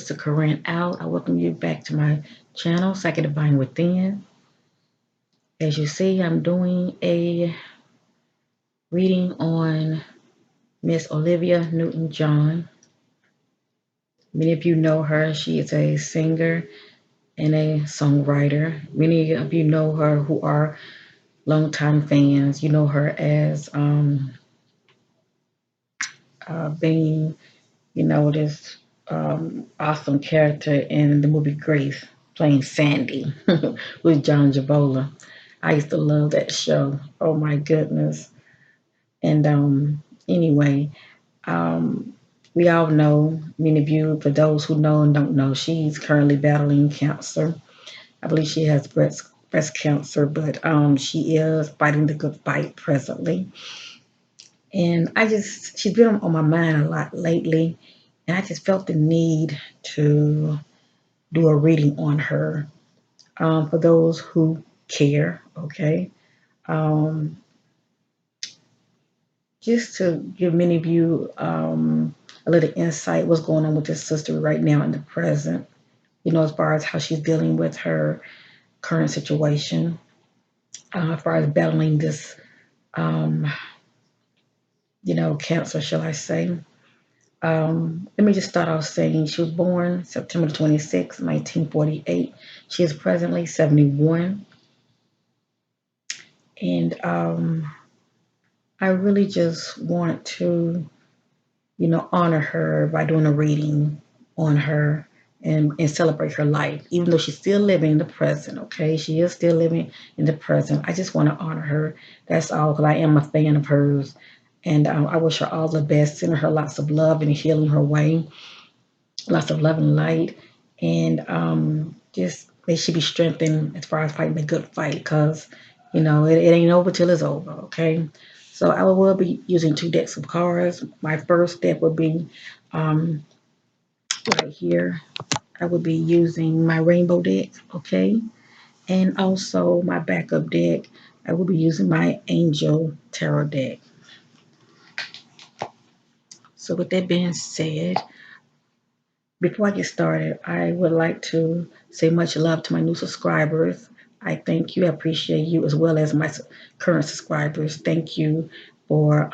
Sister Corinne out. I welcome you back to my channel, Psychic Divine Within. As you see, I'm doing a reading on Miss Olivia Newton John. Many of you know her. She is a singer and a songwriter. Many of you know her who are longtime fans. You know her as being, this awesome character in the movie Grace, playing Sandy with John Javola. I used to love that show. Oh my goodness. And anyway, um, we all know, many of you, for those who know and don't know, she's currently battling cancer. I believe she has breast cancer, but she is fighting the good fight presently. And she's been on my mind a lot lately, and I just felt the need to do a reading on her, for those who care, okay? Um, just to give many of you a little insight what's going on with this sister right now in the present, as far as how she's dealing with her current situation, as far as battling this, um, cancer, shall I say. Let me just start off saying she was born September 26, 1948. She is presently 71. And I really just want to, honor her by doing a reading on her and celebrate her life, even though she's still living in the present, okay? She is still living in the present. I just want to honor her. That's all, because I am a fan of hers. And I wish her all the best, sending her lots of love and healing her way, lots of love and light. And just may she be strengthened as far as fighting the good fight, because, it ain't over till it's over, okay? So I will be using 2 decks of cards. My first deck would be um, right here. I would be using my rainbow deck, okay? And also my backup deck, I will be using my angel tarot deck. So with that being said, before I get started, I would like to say much love to my new subscribers. I thank you, I appreciate you, as well as my current subscribers. Thank you for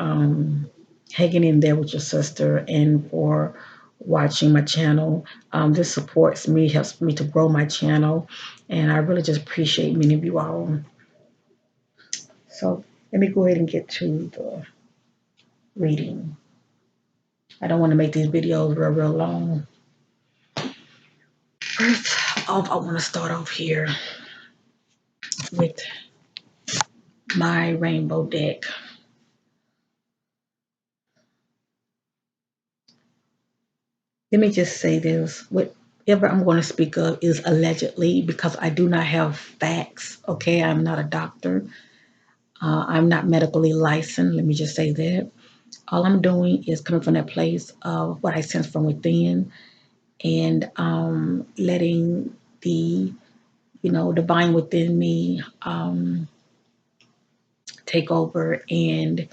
hanging in there with your sister and for watching my channel. This supports me, helps me to grow my channel, and I really just appreciate many of you all. So let me go ahead and get to the reading. I don't want to make these videos real long. First off, I want to start off here with my rainbow deck. Let me just say this. Whatever I'm going to speak of is allegedly, because I do not have facts. Okay, I'm not a doctor. I'm not medically licensed. Let me just say that. All I'm doing is coming from that place of what I sense from within, and letting the, divine within me take over and,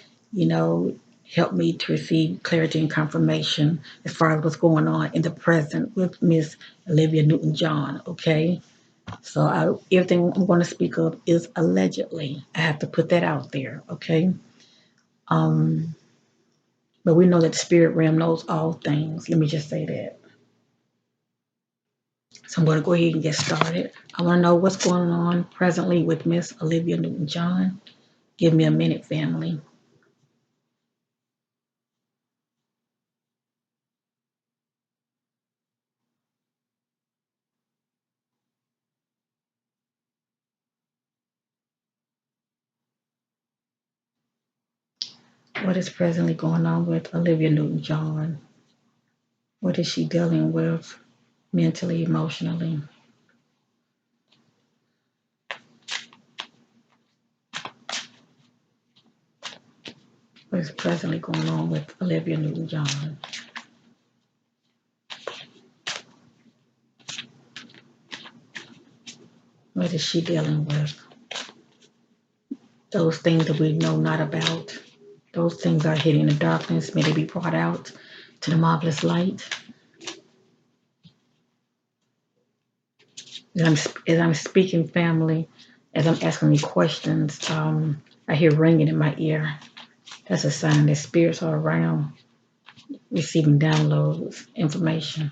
help me to receive clarity and confirmation as far as what's going on in the present with Miss Olivia Newton John, okay? So everything I'm going to speak of is allegedly. I have to put that out there, okay? Um, but we know that the spirit realm knows all things. Let me just say that. So I'm going to go ahead and get started. I want to know what's going on presently with Miss Olivia Newton John. Give me a minute, family. What is presently going on with Olivia Newton John? What is she dealing with mentally, emotionally? What is presently going on with Olivia Newton John? What is she dealing with? Those things that we know not about, those things are hidden in the darkness. May they be brought out to the marvelous light. As I'm speaking, family, as I'm asking you questions, I hear ringing in my ear. That's a sign that spirits are around, receiving downloads, information,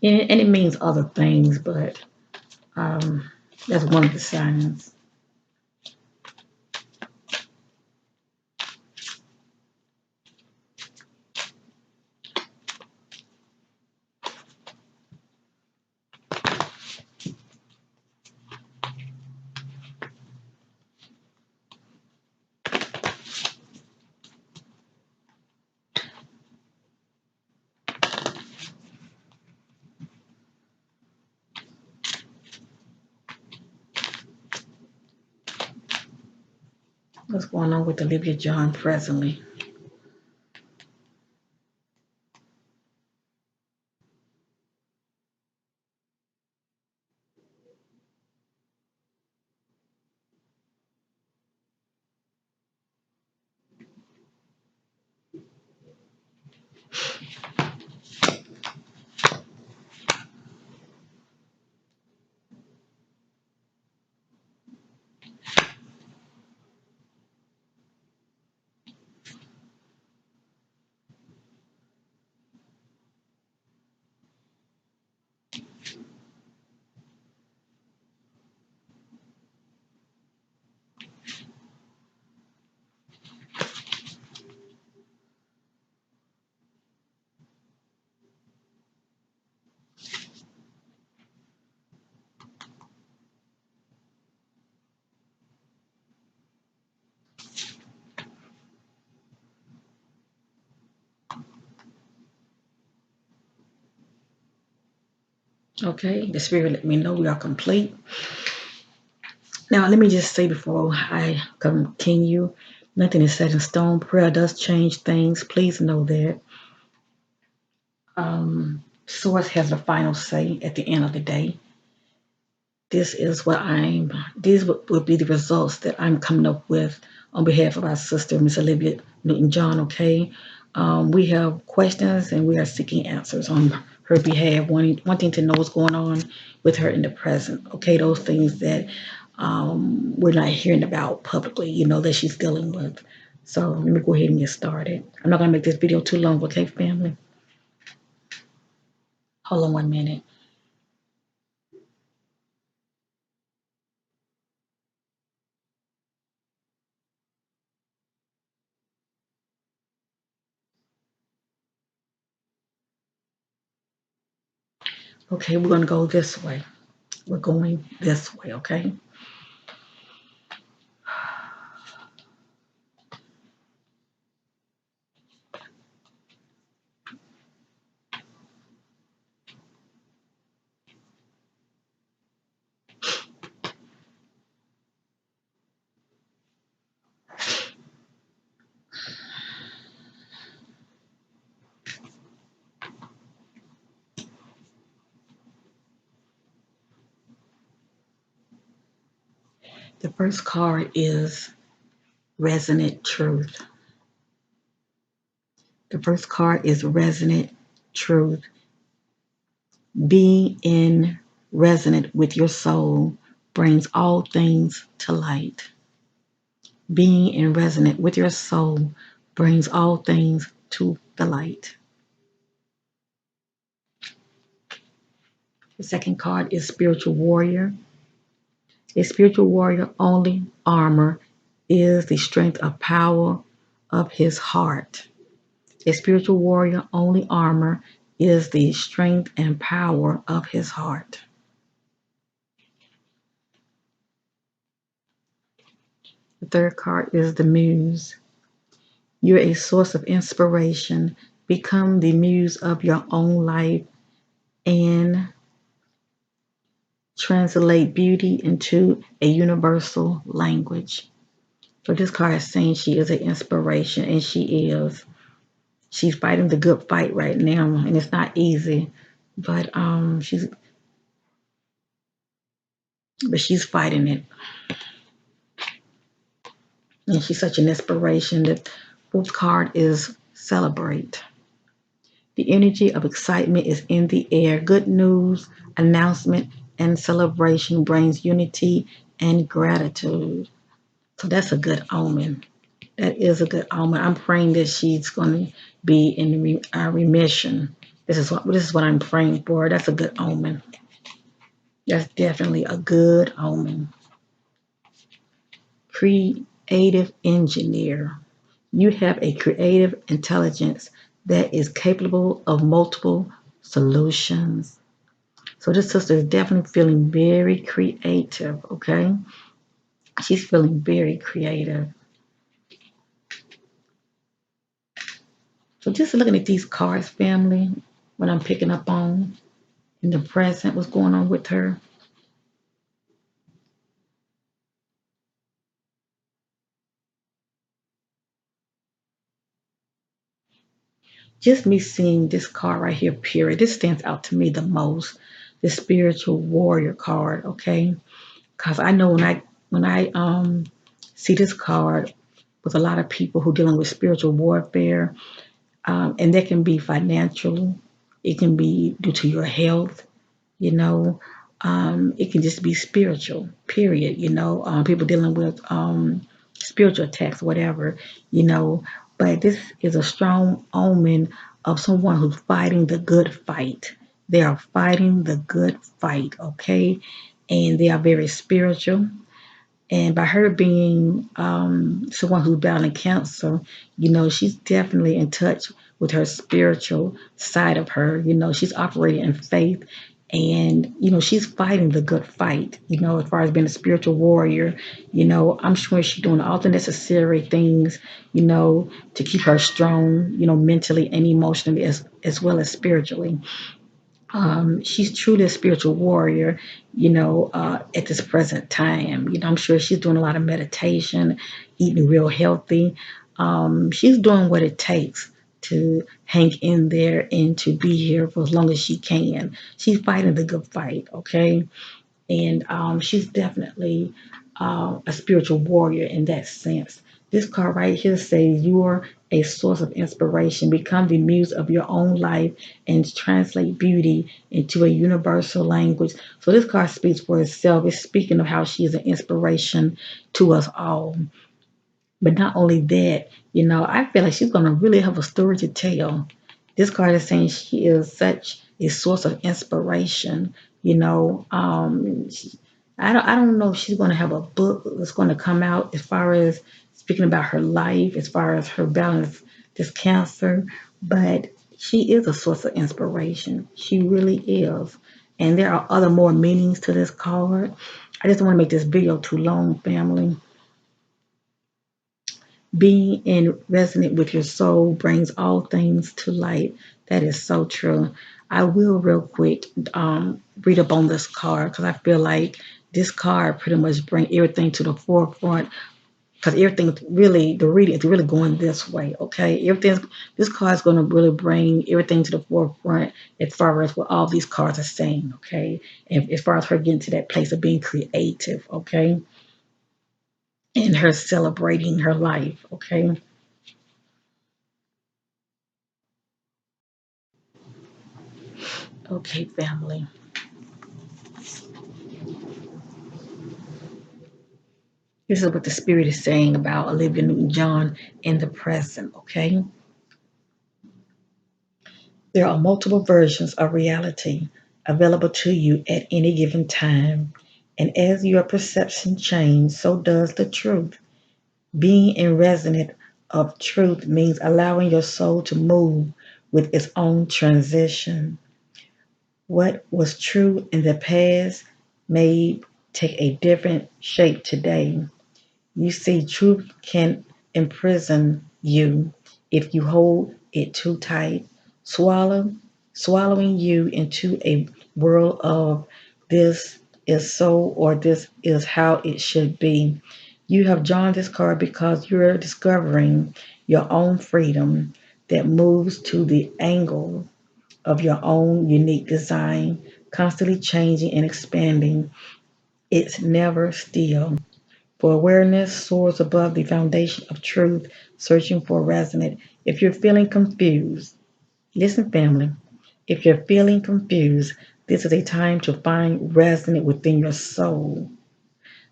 and it means other things, but um, that's one of the signs. What's going on with Olivia John presently? Okay, the spirit let me know we are complete. Now, let me just say before I continue, nothing is set in stone. Prayer does change things. Please know that. Source has the final say at the end of the day. This is what I'm, these would be the results that I'm coming up with on behalf of our sister, Miss Olivia Newton John, okay? We have questions and we are seeking answers on her behalf, wanting to know what's going on with her in the present, okay? Those things that we're not hearing about publicly, that she's dealing with. So let me go ahead and get started. I'm not going to make this video too long, okay, family? Hold on 1 minute. Okay, we're going to go this way. We're going this way, okay? The first card is Resonant Truth. The first card is Resonant Truth. Being in resonant with your soul brings all things to light. Being in resonant with your soul brings all things to the light. The second card is Spiritual Warrior. A spiritual warrior only armor is the strength of power of his heart. A spiritual warrior only armor is the strength and power of his heart. The third card is the muse. You're a source of inspiration. Become the muse of your own life and translate beauty into a universal language. So this card is saying she is an inspiration, and she is. She's fighting the good fight right now, and it's not easy, but she's fighting it, and she's such an inspiration. The fourth card is Celebrate. The energy of excitement is in the air. Good news, announcement, and celebration brings unity and gratitude. So that's a good omen. That is a good omen. I'm praying that she's going to be in remission. This is what I'm praying for. That's a good omen. That's definitely a good omen. Creative engineer. You have a creative intelligence that is capable of multiple solutions. So this sister is definitely feeling very creative, okay? She's feeling very creative. So just looking at these cards, family, what I'm picking up on in the present, what's going on with her. Just me seeing this card right here, period. This stands out to me the most. The spiritual warrior card, okay? Because I know when I see this card with a lot of people who dealing with spiritual warfare, and that can be financial, it can be due to your health, you know, it can just be spiritual, period. People dealing with spiritual attacks, whatever, you know. But this is a strong omen of someone who's fighting the good fight. They are fighting the good fight, okay? And they are very spiritual. And by her being someone who's battling cancer, she's definitely in touch with her spiritual side of her. She's operating in faith and, she's fighting the good fight, as far as being a spiritual warrior. I'm sure she's doing all the necessary things, to keep her strong, mentally and emotionally as well as spiritually. She's truly a spiritual warrior, at this present time. I'm sure she's doing a lot of meditation, eating real healthy. She's doing what it takes to hang in there and to be here for as long as she can. She's fighting the good fight, okay? And she's definitely a spiritual warrior in that sense. This card right here says you're a source of inspiration. Become the muse of your own life and translate beauty into a universal language. So this card speaks for itself. It's speaking of how she is an inspiration to us all. But not only that, I feel like she's going to really have a story to tell. This card is saying she is such a source of inspiration. I don't know if she's going to have a book that's going to come out as far as speaking about her life, as far as her balance, this cancer, but she is a source of inspiration. She really is. And there are other more meanings to this card. I just don't want to make this video too long, family. Being in resonant with your soul brings all things to light. That is so true. I will real quick read up on this card because I feel like this card pretty much bring everything to the forefront because everything really the reading is really going this way. Okay, this card is going to really bring everything to the forefront as far as what all these cards are saying. Okay, and as far as her getting to that place of being creative. Okay, and her celebrating her life. Okay. Okay, family. This is what the Spirit is saying about Olivia Newton John in the present, okay? There are multiple versions of reality available to you at any given time. And as your perception changes, so does the truth. Being in resonance of truth means allowing your soul to move with its own transition. What was true in the past may take a different shape today. You see, truth can imprison you if you hold it too tight, swallow, swallowing you into a world of this is so or this is how it should be. You have drawn this card because you're discovering your own freedom that moves to the angle of your own unique design, constantly changing and expanding. It's never still. For awareness soars above the foundation of truth, searching for resonance. If you're feeling confused, Listen, family, if you're feeling confused, this is a time to find resonance within your soul.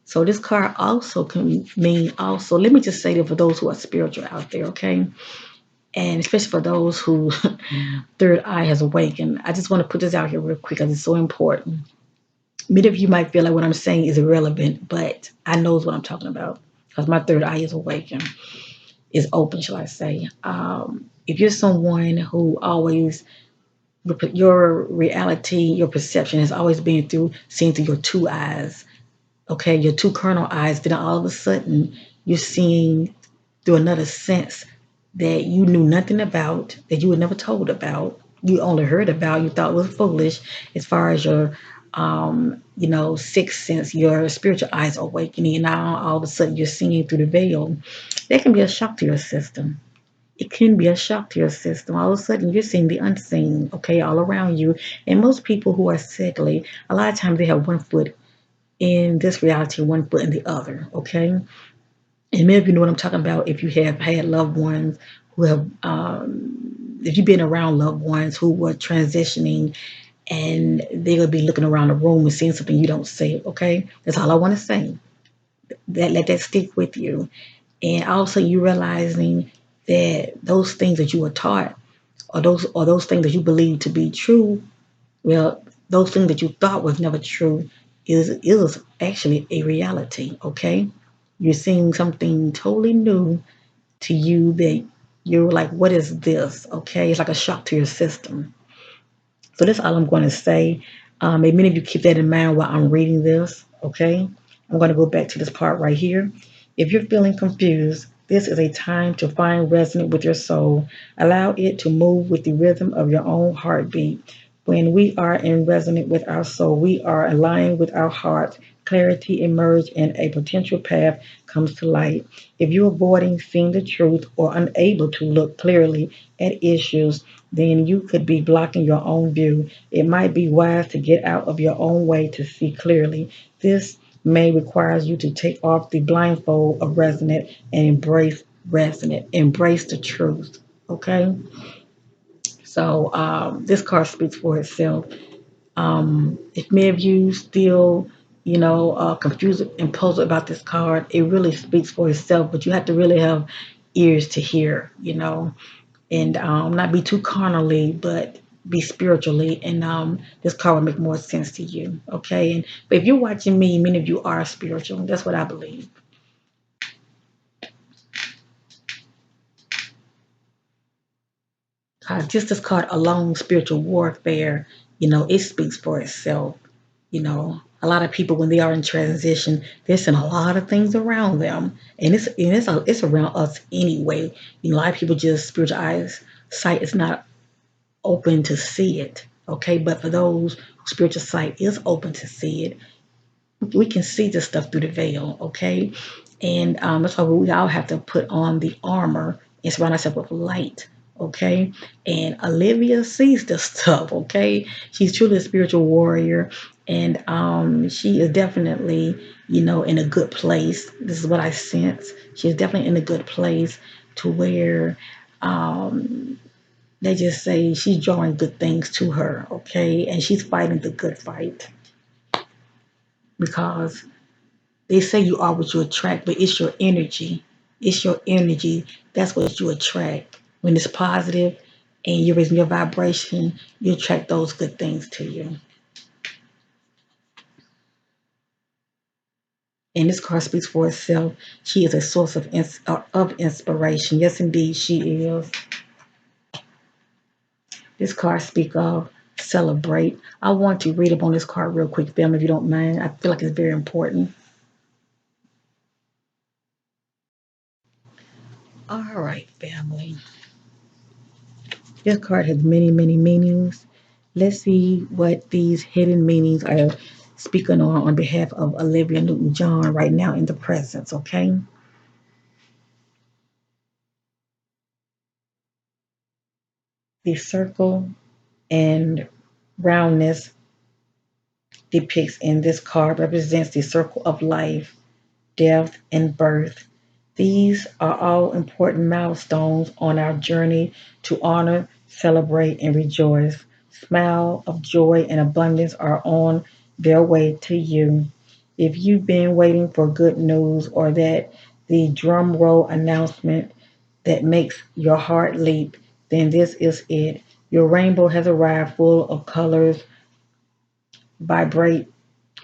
So this card also can mean also, let me just say that for those who are spiritual out there, okay? And especially for those who third eye has awakened. I just want to put this out here real quick because it's so important. Many of you might feel like what I'm saying is irrelevant, but I knows what I'm talking about because my third eye is awakened, is open, shall I say. If you're someone who always, your reality, your perception has always been through, seen through your two eyes, okay, your two carnal eyes, then all of a sudden you're seeing through another sense that you knew nothing about, that you were never told about, you only heard about, you thought was foolish, as far as your sixth sense, your spiritual eyes awakening, and now all of a sudden you're seeing through the veil. That can be a shock to your system. It can be a shock to your system. All of a sudden, you're seeing the unseen, okay, all around you. And most people who are sickly, a lot of times they have one foot in this reality, one foot in the other, okay? And many of you know what I'm talking about if you have had loved ones who have, if you've been around loved ones who were transitioning and they're going to be looking around the room and seeing something you don't see, okay? That's all I want to say. Let that stick with you. And also you realizing that those things that you were taught or those things that you believe to be true, well, those things that you thought was never true is actually a reality, okay? You're seeing something totally new to you that you're like, what is this? Okay, it's like a shock to your system. So that's all I'm going to say. And many of you keep that in mind while I'm reading this, okay? I'm going to go back to this part right here. If you're feeling confused, this is a time to find resonance with your soul. Allow it to move with the rhythm of your own heartbeat. When we are in resonance with our soul, we are aligned with our heart. Clarity emerges and a potential path comes to light. If you're avoiding seeing the truth or unable to look clearly at issues, then you could be blocking your own view. It might be wise to get out of your own way to see clearly. This may require you to take off the blindfold of resonance and embrace resonance, embrace the truth. Okay? So this card speaks for itself. If many of you still, confused and puzzled about this card, it really speaks for itself, but you have to really have ears to hear, and not be too carnally, but be spiritually, and this card will make more sense to you. Okay, and but if you're watching me, many of you are spiritual. That's what I believe. Just this card alone, spiritual warfare, it speaks for itself. A lot of people when they are in transition, they're seeing a lot of things around them, and it's around us anyway. A lot of people just spiritual eyes sight is not open to see it. Okay, but for those whose spiritual sight is open to see it, we can see this stuff through the veil. Okay, and that's why we all have to put on the armor and surround ourselves with light. Okay, and Olivia sees this stuff. Okay, she's truly a spiritual warrior, and she is definitely, in a good place. This is what I sense. She's definitely in a good place to where they just say she's drawing good things to her, okay? And she's fighting the good fight because they say you are what you attract, but it's your energy. It's your energy. That's what you attract. When it's positive and you're raising your vibration, you attract those good things to you. And this card speaks for itself. She is a source of inspiration. Yes, indeed, she is. This card speaks of celebrate. I want to read up on this card real quick, family, if you don't mind. I feel like it's very important. All right, family. This card has many, many meanings. Let's see what these hidden meanings are speaking on behalf of Olivia Newton John right now in the presence, okay? The circle and roundness depicts in this card represents the circle of life, death, and birth. These are all important milestones on our journey to honor celebrate, and rejoice. Smile of joy and abundance are on their way to you. If you've been waiting for good news or that the drum roll announcement that makes your heart leap, then this is it. Your rainbow has arrived full of colors, vibrate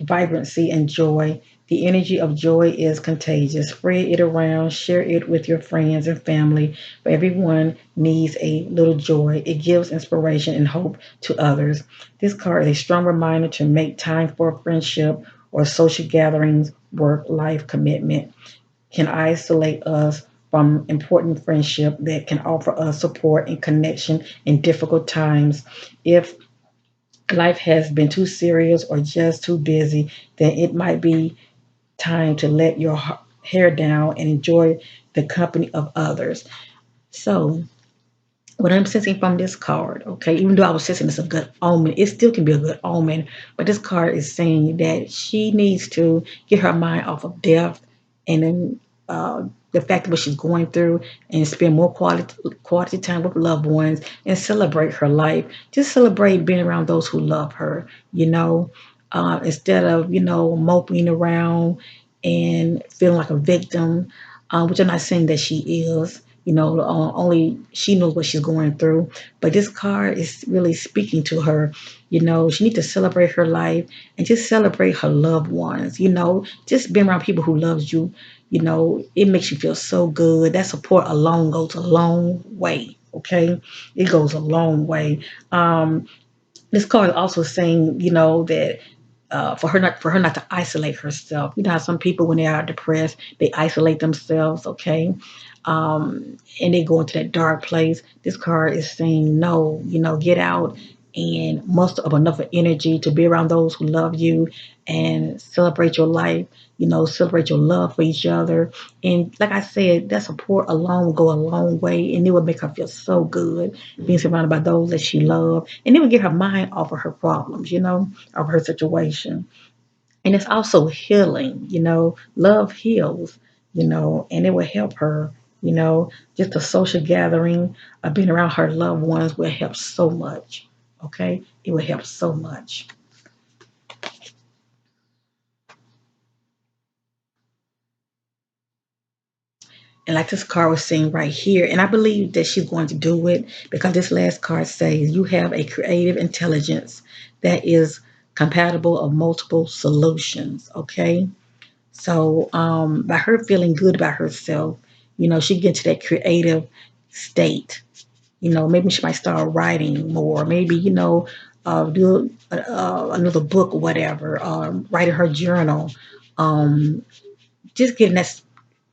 vibrancy, and joy. The energy of joy is contagious. Spread it around, share it with your friends and family. For everyone needs a little joy. It gives inspiration and hope to others. This card is a strong reminder to make time for friendship or social gatherings. Work life commitment can isolate us from important friendship that can offer us support and connection in difficult times. If life has been too serious or just too busy, then it might be time to let your hair down and enjoy the company of others. So, what I'm sensing from this card, okay, even though I was sensing it's a good omen, it still can be a good omen. But this card is saying that she needs to get her mind off of death and then the fact of what she's going through and spend more quality time with loved ones and celebrate her life. Just celebrate being around those who love her, instead of, moping around and feeling like a victim, which I'm not saying that she is. Only she knows what she's going through. But this card is really speaking to her. She needs to celebrate her life and just celebrate her loved ones. Just being around people who loves you. It makes you feel so good. That support alone goes a long way. Okay, it goes a long way. This card is also saying, that for her not to isolate herself. You know how some people when they are depressed, they isolate themselves, okay? And they go into that dark place. This card is saying no, get out and muster up enough of energy to be around those who love you and celebrate your life, celebrate your love for each other. And like I said, that support alone will go a long way and it will make her feel so good being surrounded by those that she loves. And it will get her mind off of her problems, of her situation. And it's also healing, love heals, and it will help her, just a social gathering, being around her loved ones will help so much. Okay, it will help so much. And like this card was saying right here, and I believe that she's going to do it because this last card says you have a creative intelligence that is compatible of multiple solutions. Okay, so by her feeling good about herself, she gets to that creative state. Maybe she might start writing more. Maybe do another book or whatever. Write in her journal. Um, just getting that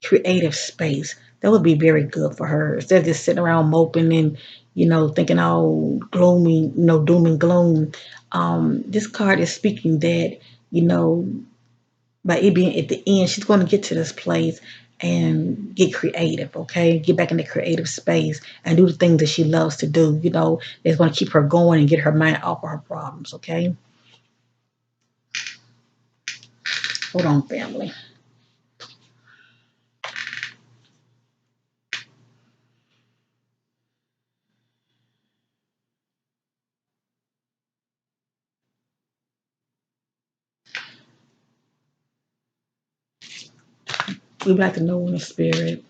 creative space. That would be very good for her instead of just sitting around moping and thinking all gloomy, doom and gloom. This card is speaking that you know by it being at the end, she's going to get to this place and get creative, okay? Get back in the creative space and do the things that she loves to do, that's going to keep her going and get her mind off of her problems, okay? Hold on, family. We'd like to know in the spirit,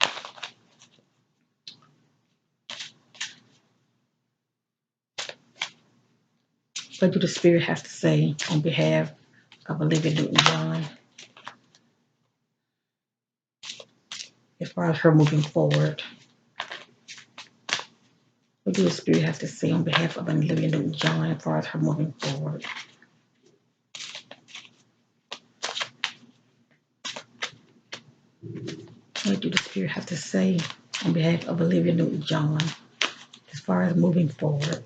what do the spirit have to say on behalf of Olivia Newton John as far as her moving forward? What do the spirit have to say on behalf of Olivia Newton John as far as her moving forward? What do the spirit have to say on behalf of Olivia Newton John as far as moving forward?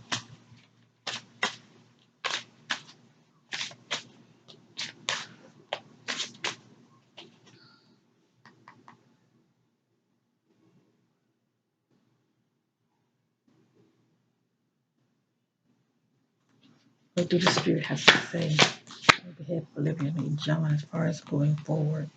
What do the spirit have to say on behalf of Olivia Newton John as far as moving forward?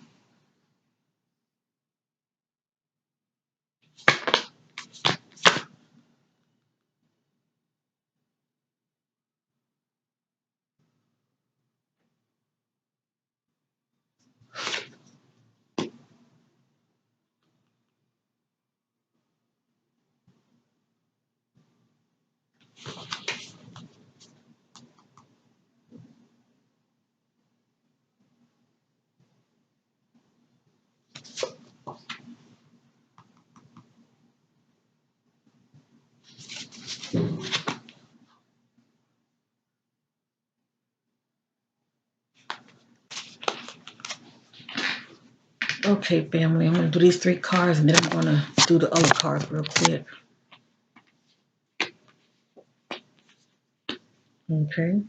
Okay, family, I'm going to do these three cards and then I'm going to do the other cards real quick. Okay.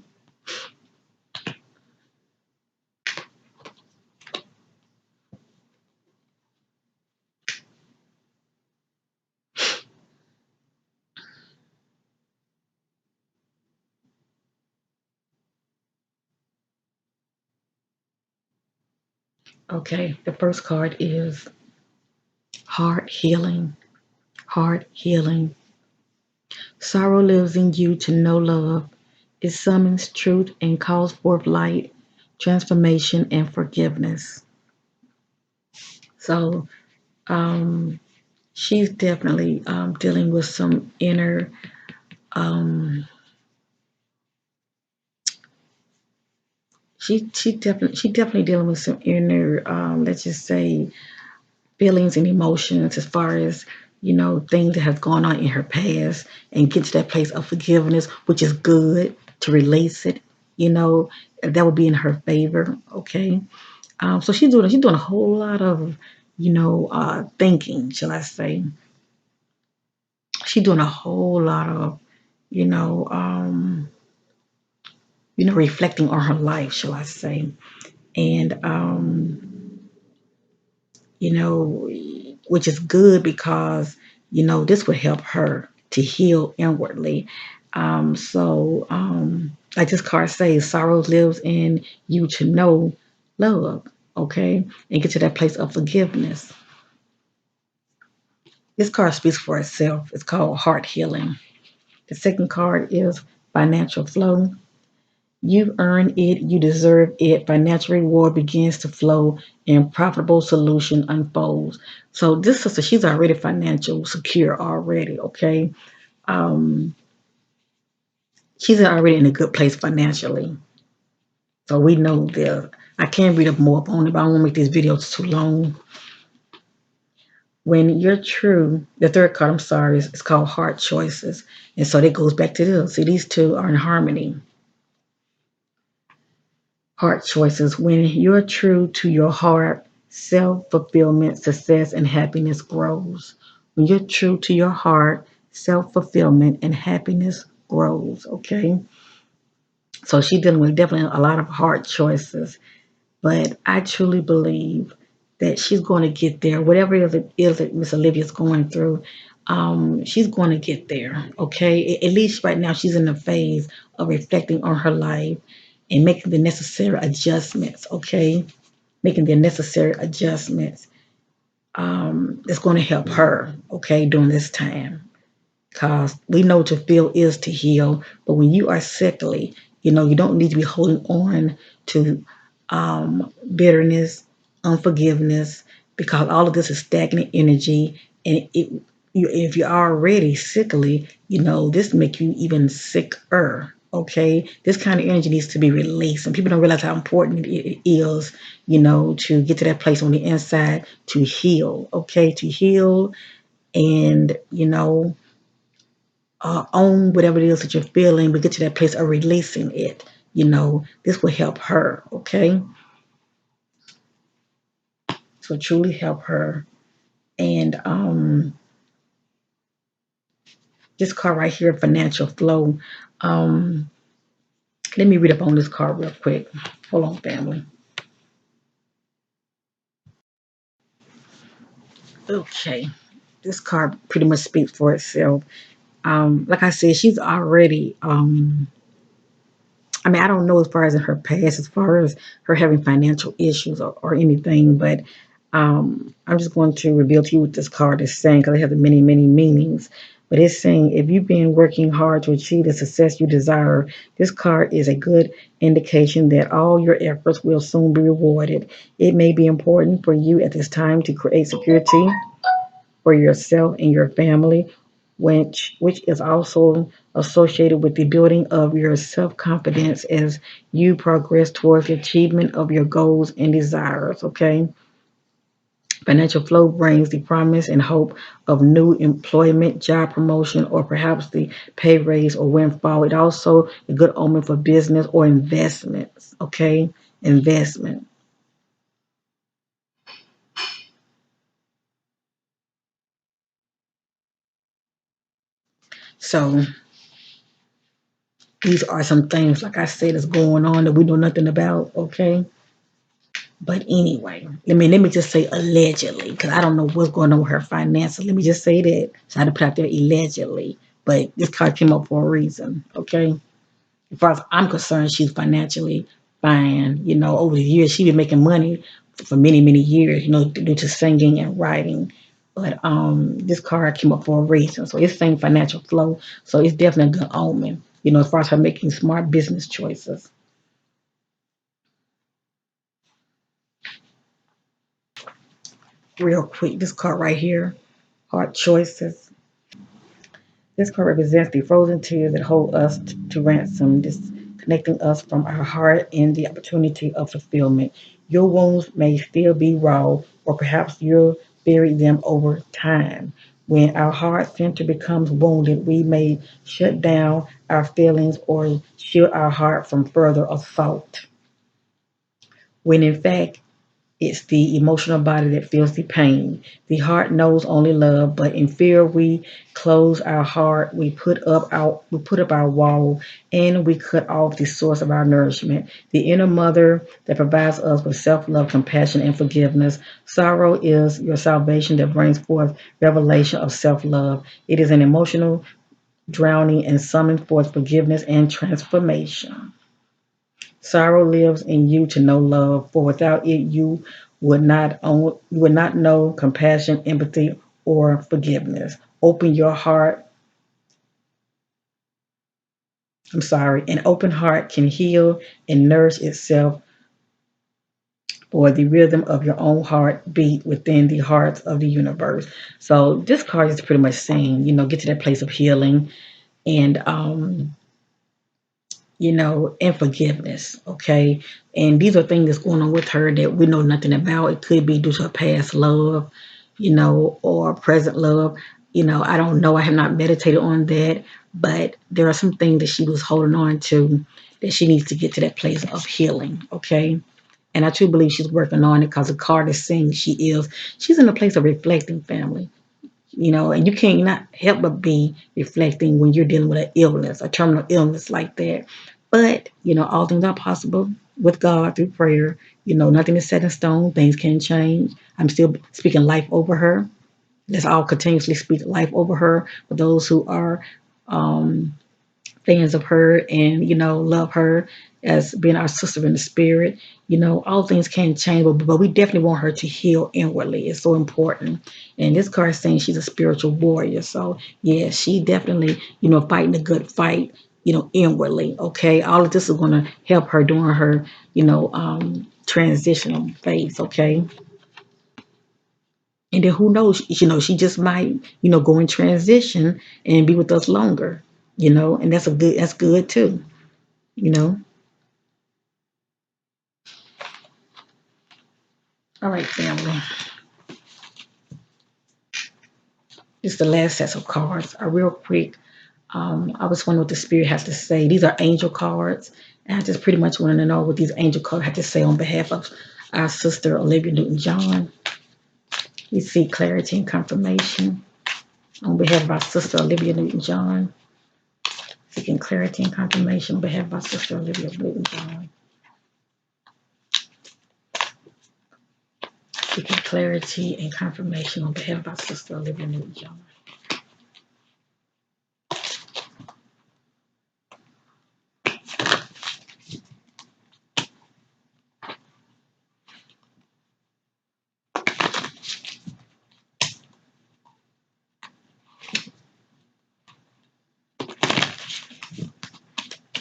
Okay, the first card is heart healing. Heart healing. Sorrow lives in you to know love. It summons truth and calls forth light, transformation, and forgiveness. So, um, she's definitely dealing with some inner, um, she definitely dealing with some inner, let's just say, feelings and emotions as far as things that have gone on in her past, and get to that place of forgiveness, which is good to release it. You know that would be in her favor. Okay, so she's doing a whole lot of thinking, shall I say? She's doing a whole lot of you know um, reflecting on her life, shall I say? And you know, which is good because, this would help her to heal inwardly. Like this card says, sorrow lives in you to know love, okay, and get to that place of forgiveness. This card speaks for itself. It's called heart healing. The second card is financial flow. You earn it, you deserve it. Financial reward begins to flow and profitable solution unfolds. So this sister, she's already financial secure already, okay? Um, she's already in a good place financially. So we know this. I can't read up more on it, but I don't want to make these videos too long. When you're true, the third card, I'm sorry, is called heart choices. And so that goes back to this. See, these two are in harmony. Heart choices. When you're true to your heart, self fulfillment, success, and happiness grows. When you're true to your heart, self fulfillment and happiness grows. Okay. So she's dealing with definitely a lot of hard choices. But I truly believe that she's going to get there. Whatever it is that Miss Olivia's going through, she's going to get there. Okay. At least right now, she's in the phase of reflecting on her life and making the necessary adjustments. Okay. Making the necessary adjustments that's going to help her. Okay. During this time. Because we know to feel is to heal. But when you are sickly, you don't need to be holding on to bitterness, unforgiveness, because all of this is stagnant energy. And if you're already sickly, this make you even sicker. Okay, this kind of energy needs to be released, and people don't realize how important it is, to get to that place on the inside to heal. Okay, to heal, and own whatever it is that you're feeling, but get to that place of releasing it. This will help her. Okay, so truly help her. And this card right here, financial flow. Um, Let me read up on this card real quick. Hold on, family. Okay, this card pretty much speaks for itself. Like I said, she's already I mean, I don't know as far as in her past, as far as her having financial issues or anything, but I'm just going to reveal to you what this card is saying because it has many, many meanings. But it's saying if you've been working hard to achieve the success you desire, this card is a good indication that all your efforts will soon be rewarded. It may be important for you at this time to create security for yourself and your family, which is also associated with the building of your self-confidence as you progress towards the achievement of your goals and desires. Okay. Financial flow brings the promise and hope of new employment, job promotion, or perhaps the pay raise or windfall. It also a good omen for business or investments. Okay, investment. So these are some things, like I said, that's going on that we know nothing about. Okay, but anyway, let me just say allegedly, because I don't know what's going on with her finances. Let me just say that. So I had to put out there allegedly, but this card came up for a reason. Okay. As far as I'm concerned, she's financially fine. Over the years, she's been making money for many, many years, due to singing and writing. But this card came up for a reason. So it's saying financial flow. So it's definitely a good omen, as far as her making smart business choices. Real quick, this card right here, hard choices. This card represents the frozen tears that hold us to ransom, disconnecting us from our heart and the opportunity of fulfillment. Your wounds may still be raw, or perhaps you'll bury them over time. When our heart center becomes wounded, we may shut down our feelings or shield our heart from further assault. When in fact, it's the emotional body that feels the pain. The heart knows only love, but in fear we close our heart, we put up our wall, and we cut off the source of our nourishment. The inner mother that provides us with self-love, compassion, and forgiveness. Sorrow is your salvation that brings forth revelation of self-love. It is an emotional drowning and summons forth forgiveness and transformation. Sorrow lives in you to know love, for without it you would not know compassion, empathy, or forgiveness. Open your heart. I'm sorry. An open heart can heal and nourish itself, for the rhythm of your own heart beat within the hearts of the universe. So this card is pretty much saying, get to that place of healing and and forgiveness. Okay. And these are things that's going on with her that we know nothing about. It could be due to her past love, or present love. I don't know. I have not meditated on that, but there are some things that she was holding on to that she needs to get to that place of healing. Okay. And I truly believe she's working on it because the card is saying she's in a place of reflecting, family. And you can't not help but be reflecting when you're dealing with an illness, a terminal illness like that. But, all things are possible with God through prayer. Nothing is set in stone. Things can change. I'm still speaking life over her. Let's all continuously speak life over her for those who are um, fans of her and love her as being our sister in the spirit. All things can change, but we definitely want her to heal inwardly. It's so important. And this card is saying she's a spiritual warrior. So yeah, she definitely fighting a good fight, inwardly. Okay, all of this is going to help her during her transitional phase. Okay. And then who knows, she just might, go in transition and be with us longer, and that's good too. you know. All right, family. This is the last set of cards. Real quick, I was wondering what the spirit has to say. These are angel cards, and I just pretty much wanted to know what these angel cards have to say on behalf of our sister Olivia Newton John. We see clarity and confirmation on behalf of our sister Olivia Newton John. Seeking clarity and confirmation on behalf of our sister Olivia Newton John. Seeking clarity and confirmation on behalf of our sister Olivia Newton John.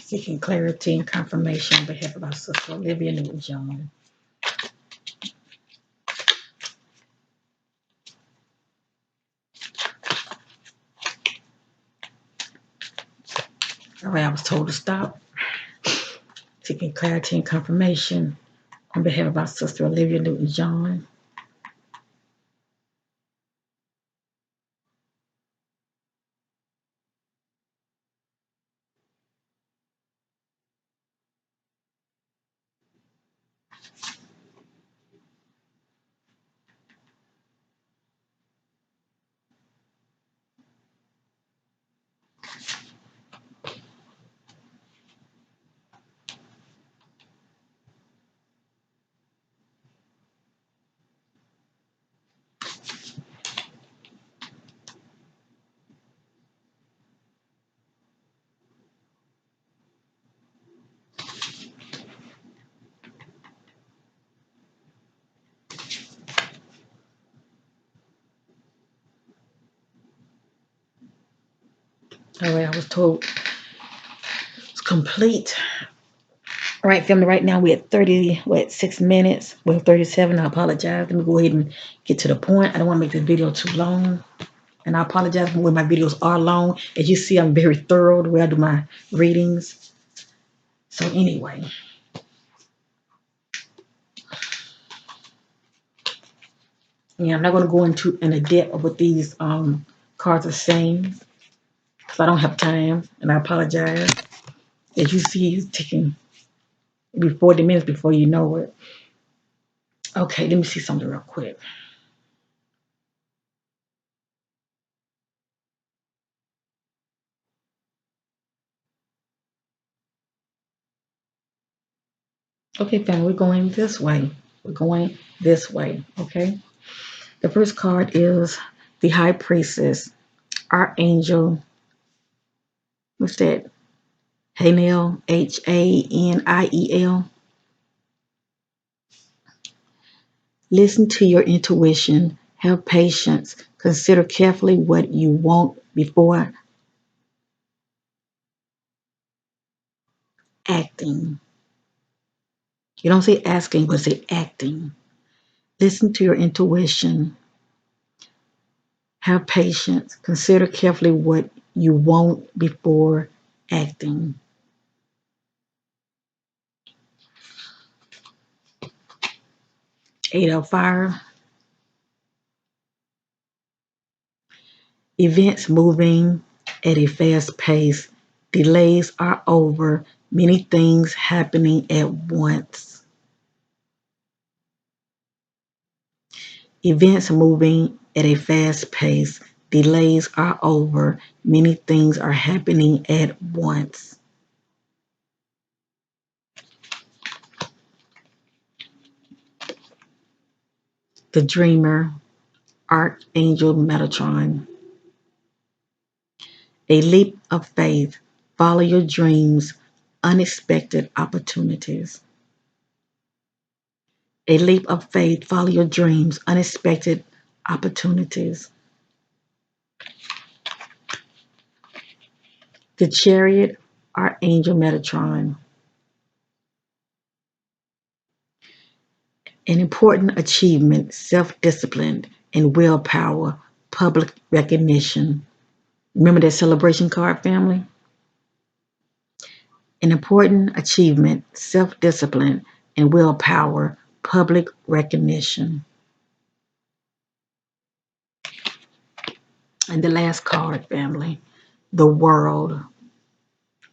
Seeking clarity and confirmation on behalf of our sister Olivia Newton John. All right, I was told to stop. Seeking clarity and confirmation on behalf of our sister Olivia Newton John. All right, I was told it's complete. All right, family, right now we're at 6 minutes. We're 37. I apologize. Let me go ahead and get to the point. I don't want to make this video too long. And I apologize when my videos are long. As you see, I'm very thorough the way I do my readings. So anyway, yeah, I'm not going to go into in a depth of what these cards are saying because I don't have time, and I apologize. As you see, it's taking maybe 40 minutes before you know it. Okay, let me see something real quick. Okay, family, we're going this way. We're going this way, okay? The first card is the High Priestess, Archangel. What's that? Haniel, Haniel. Listen to your intuition. Have patience. Consider carefully what you want before acting. You don't say asking, but say acting. Listen to your intuition. Have patience. Consider carefully what you want before acting. Eight of Fire. Events moving at a fast pace. Delays are over. Many things happening at once. Events moving at a fast pace. Delays are over. Many things are happening at once. The Dreamer, Archangel Metatron. A leap of faith. Follow your dreams. Unexpected opportunities. A leap of faith. Follow your dreams. Unexpected opportunities. The Chariot, Archangel Metatron. An important achievement, self-discipline and willpower, public recognition. Remember that celebration card, family? An important achievement, self-discipline and willpower, public recognition. And the last card, family, the World,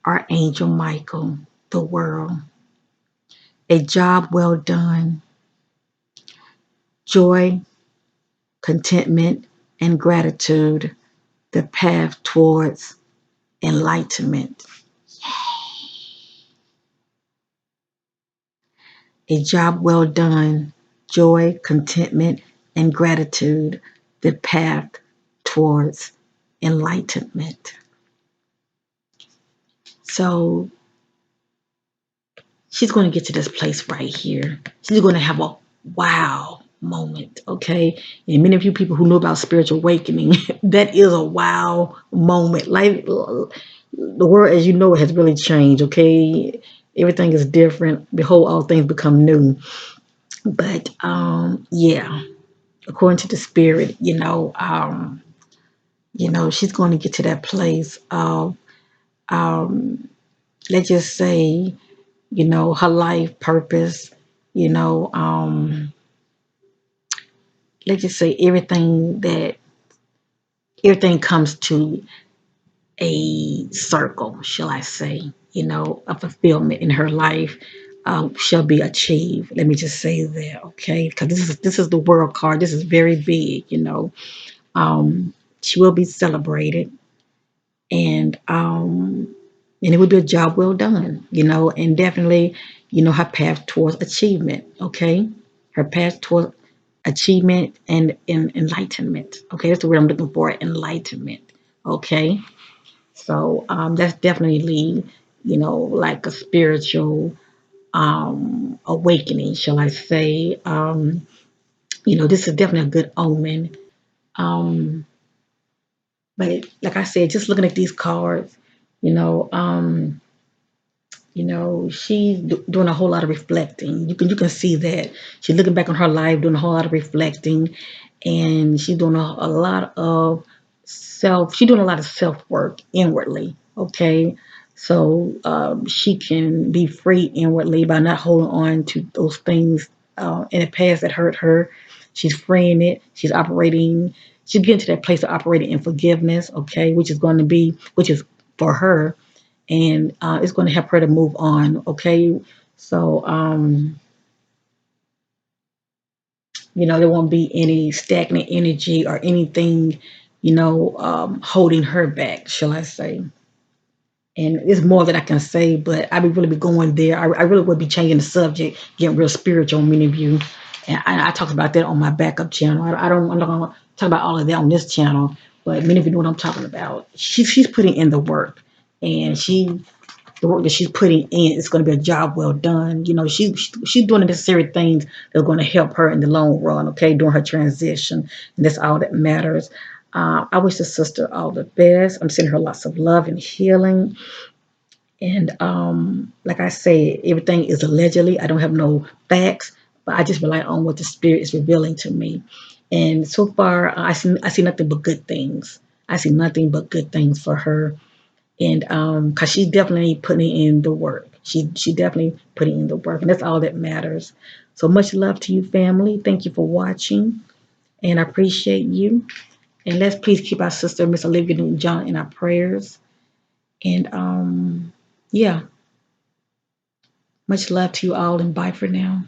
Archangel Michael, the World. A job well done, joy, contentment, and gratitude, the path towards enlightenment. A job well done, joy, contentment, and gratitude, the path towards enlightenment. So she's going to get to this place right here. She's going to have a wow moment, okay? And many of you people who know about spiritual awakening, that is a wow moment. Like the world as you know it has really changed, okay? Everything is different. Behold, all things become new. But yeah, according to the spirit, she's going to get to that place of um, let's just say, her life purpose, you know, um, let's just say everything comes to a circle, shall I say, a fulfillment in her life shall be achieved. Let me just say that, okay? Because this is the world card. This is very big, She will be celebrated, and it would be a job well done, and definitely, her path towards achievement, okay? Her path towards achievement and enlightenment, okay? That's the word I'm looking for, enlightenment, okay? So that's definitely, like a spiritual awakening, shall I say? This is definitely a good omen. Um, but like I said, just looking at these cards, you know, um, she's doing a whole lot of reflecting. You can see that she's looking back on her life, doing a whole lot of reflecting, and she's doing a lot of she's doing a lot of self work inwardly. Okay, so she can be free inwardly by not holding on to those things in the past that hurt her. She's freeing it. She's operating. She's getting to that place of operating in forgiveness. Okay, which is for her, and it's going to help her to move on. Okay, so there won't be any stagnant energy or anything, holding her back, shall I say? And it's more that I can say, but I would really be going there. I really would be changing the subject, getting real spiritual on many of you. And I talked about that on my backup channel. I'm not going to talk about all of that on this channel, but many of you know what I'm talking about. She's putting in the work, and the work that she's putting in is going to be a job well done. She's doing the necessary things that are going to help her in the long run. Okay, during her transition, and that's all that matters. I wish the sister all the best. I'm sending her lots of love and healing. And like I say, everything is allegedly. I don't have no facts, but I just rely on what the spirit is revealing to me. And so far, I see nothing but good things. I see nothing but good things for her, and because she's definitely putting in the work. She definitely putting in the work, and that's all that matters. So much love to you, family. Thank you for watching, and I appreciate you. And let's please keep our sister, Miss Olivia Newton John, in our prayers. And yeah, much love to you all, and bye for now.